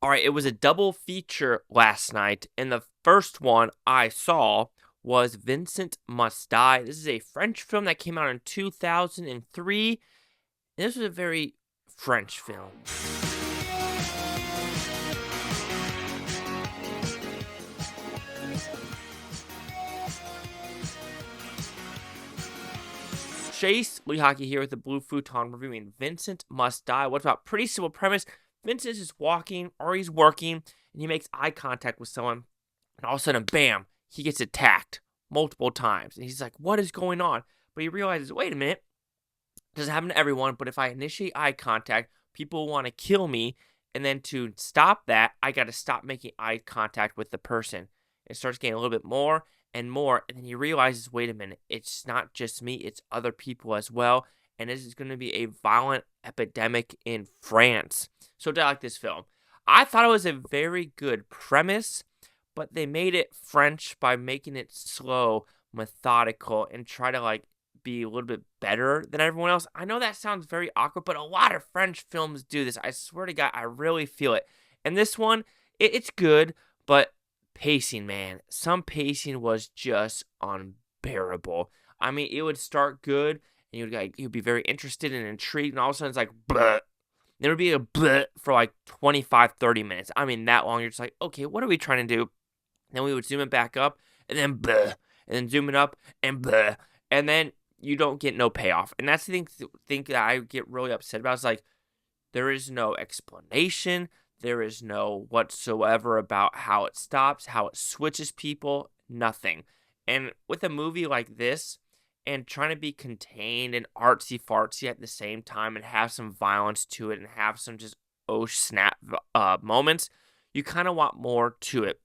All right, it was a double feature last night, and the first one I saw was Vincent Must Die. This is a French film that came out in 2003. This was a very French film. Chaize, Lee Hockey here with the Blue Futon reviewing Vincent Must Die. What's about? Pretty simple premise. Vincent is just walking or he's working and he makes eye contact with someone, and all of a sudden, bam, he gets attacked multiple times. And he's like, what is going on? But he realizes, wait a minute, it doesn't happen to everyone, but if I initiate eye contact, people want to kill me. And then to stop that, I got to stop making eye contact with the person. It starts getting a little bit more and more. And then he realizes, wait a minute, it's not just me, it's other people as well. And this is going to be a violent epidemic in France. So did I like this film? I thought it was a very good premise, but they made it French by making it slow, methodical, and try to be a little bit better than everyone else. I know that sounds very awkward, but a lot of French films do this. I swear to God, I really feel it. And this one, it's good, but pacing, man. Some pacing was just unbearable. I mean, it would start good, and you'd be very interested and intrigued, and all of a sudden it's like, bleh. There would be a bleh for 25, 30 minutes. I mean, that long. You're just like, okay, what are we trying to do? Then we would zoom it back up, and then bleh, and then zoom it up, and bleh, and then you don't get no payoff. And that's the thing that I get really upset about. It's like, there is no explanation. There is no whatsoever about how it stops, how it switches people, nothing. And with a movie like this, and trying to be contained and artsy-fartsy at the same time and have some violence to it and have some just oh snap moments, you kind of want more to it.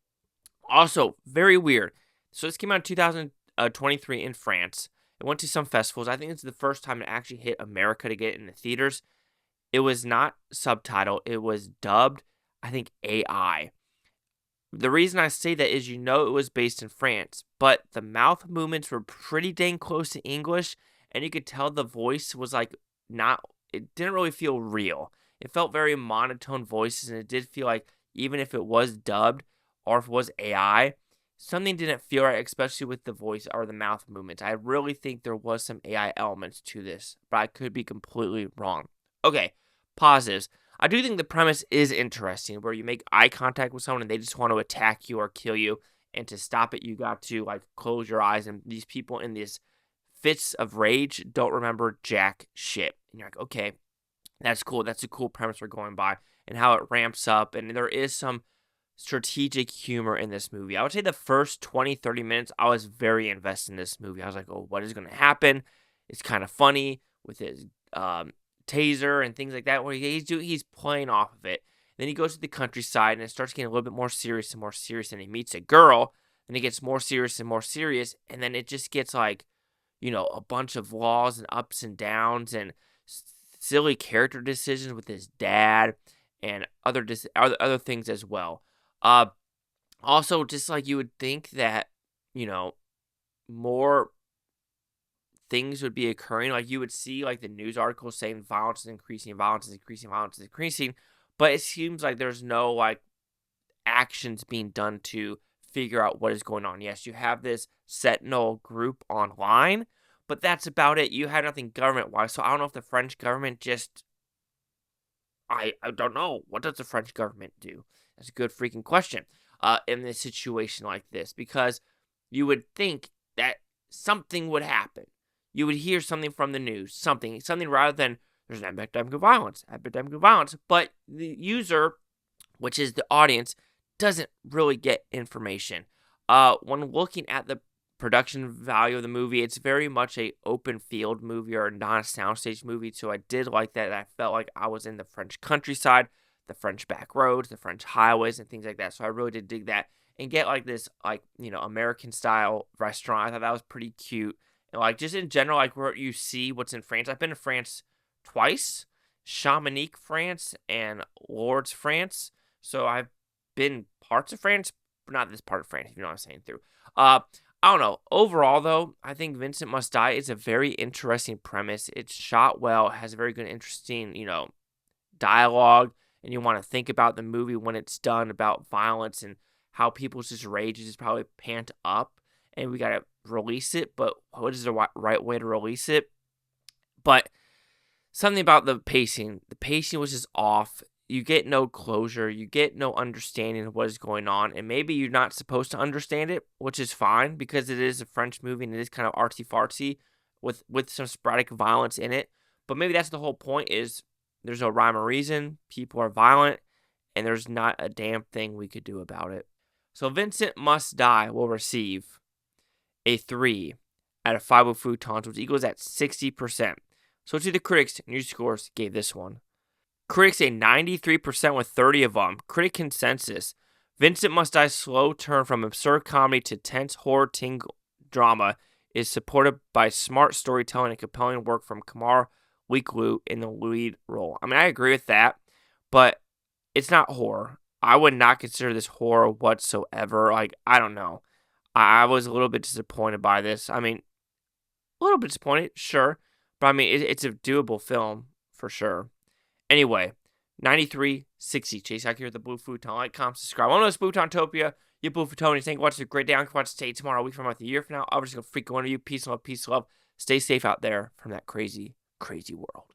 Also, very weird. So this came out in 2023 in France. It went to some festivals. I think it's the first time it actually hit America to get it in the theaters. It was not subtitled. It was dubbed, I think, AI. The reason I say that is it was based in France, but the mouth movements were pretty dang close to English, and you could tell the voice was it didn't really feel real. It felt very monotone voices, and it did feel like even if it was dubbed or if it was AI, something didn't feel right, especially with the voice or the mouth movements. I really think there was some AI elements to this, but I could be completely wrong. Okay, positives. I do think the premise is interesting, where you make eye contact with someone and they just want to attack you or kill you, and to stop it, you got to close your eyes, and these people in these fits of rage don't remember jack shit. And you're like, okay, that's cool. That's a cool premise we're going by, and how it ramps up, and there is some strategic humor in this movie. I would say the first 20, 30 minutes, I was very invested in this movie. I was like, oh, what is going to happen? It's kind of funny with his taser and things like that, where he's playing off of it. Then he goes to the countryside, and it starts getting a little bit more serious and more serious, and he meets a girl, and it gets more serious and more serious, and then it just gets a bunch of laws and ups and downs and silly character decisions with his dad and other things as well. Also, just you would think that, more things would be occurring. You would see the news articles saying violence is increasing, violence is increasing, violence is increasing. But it seems like there's no actions being done to figure out what is going on. Yes, you have this Sentinel group online, but that's about it. You have nothing government-wise. So I don't know if the French government I don't know. What does the French government do? That's a good freaking question in this situation like this, because you would think that something would happen. You would hear something from the news, something rather than there's an epidemic of violence. But the user, which is the audience, doesn't really get information. When looking at the production value of the movie, it's very much a open field movie or not a soundstage movie. So I did like that. I felt like I was in the French countryside, the French back roads, the French highways, and things like that. So I really did dig that, and get this American style restaurant. I thought that was pretty cute. And just in general, where you see what's in France. I've been to France twice, Chamonix, France, and Lourdes, France. So I've been parts of France, but not this part of France, if you know what I'm saying through. I don't know. Overall, though, I think Vincent Must Die is a very interesting premise. It's shot well, has a very good, interesting, dialogue. and you want to think about the movie when it's done, about violence and how people's just rage is probably pent up, and we got to release it, but what is the right way to release it? But something about the pacing was just off. You get no closure, you get no understanding of what is going on, and maybe you're not supposed to understand it, which is fine, because it is a French movie, and it is kind of artsy-fartsy, with some sporadic violence in it, but maybe that's the whole point, is there's no rhyme or reason, people are violent, and there's not a damn thing we could do about it. So Vincent Must Die will receive a 3 out of 5 futons, which equals at 60%. So let's see the critics' news scores gave this one. Critics a 93% with 30 of them. Critic consensus: Vincent Must Die's slow turn from absurd comedy to tense horror teen drama is supported by smart storytelling and compelling work from Leklou in the lead role. I mean, I agree with that, but it's not horror. I would not consider this horror whatsoever. Like, I don't know. I was a little bit disappointed by this. I mean, a little bit disappointed, sure. But I mean, it's a doable film for sure. Anyway, 93-60. Chase out here with the Blue Futon. Like, comment, subscribe. One of those Futontopia. You Blue Futonians. Thank you for watching. Great day. I'm going to stay tomorrow, a week from now, a year from now. I'm just going to freak one of you. Peace and love. Peace and love. Stay safe out there from that crazy, crazy world.